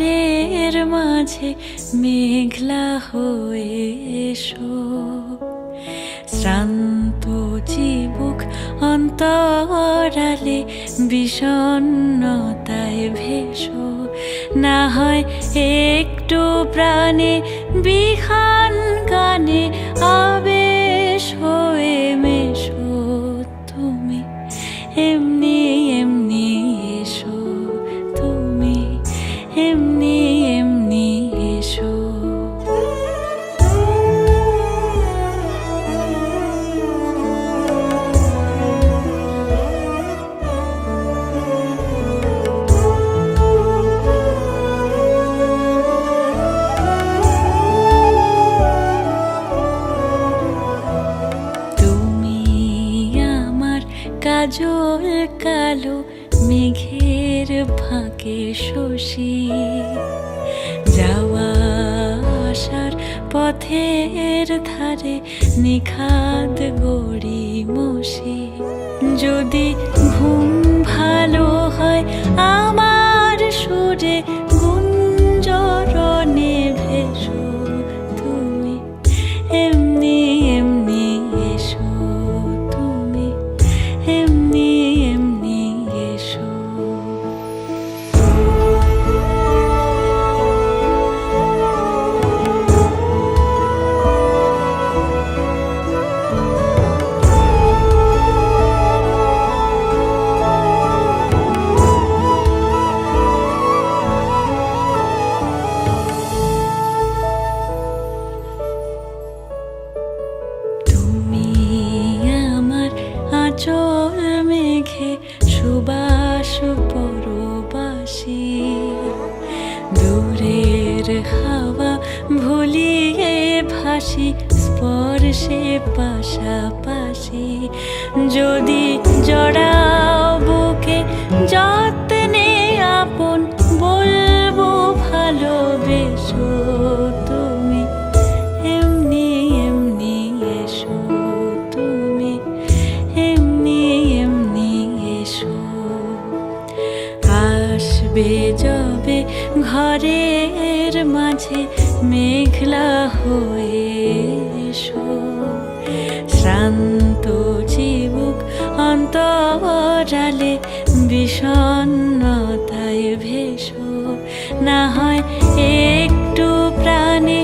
ঘরের মাঝে মেঘলা হয়ে এসো, শ্রান্ত চিবুক অন্তরালে বিষণ্ণতায় ভেসো। না হয় একটু প্রাণে বিহান গানে আবেশ হয়ে মেশো। তুমি এমনি এমনি এসো, তুমি এমনি এমনি এসো। কাজল কালো মেঘের ফাঁকে শশী, যাওয়া আসার পথের ধারে নিখাদ গড়ি মশি। যদি ঘুম ভালো হয় আমার সুরে গুঞ্জরণে ভেসো। তুমি এমনি এমনি এসো, তুমি এমনি এমনি এসো। তুমি আমার আঁচল মেঘে সুবাস পরবাসী, দূরের হাওয়া ভুলিয়ে ভাসি স্পর্শে পাশাপাশি। যদি জড়াও বুকে যত্নে আপন বলবো ভালোবেসো। তুমি এমনি এমনি এসো, তুমি এমনি এমনি এসো। আসবে যবে ঘরের মাঝে মেঘলা হয়ে এসো, শ্রান্ত চিবুক অন্তরালে বিষণ্ণতায় ভেসো। না হয় একটু প্রাণে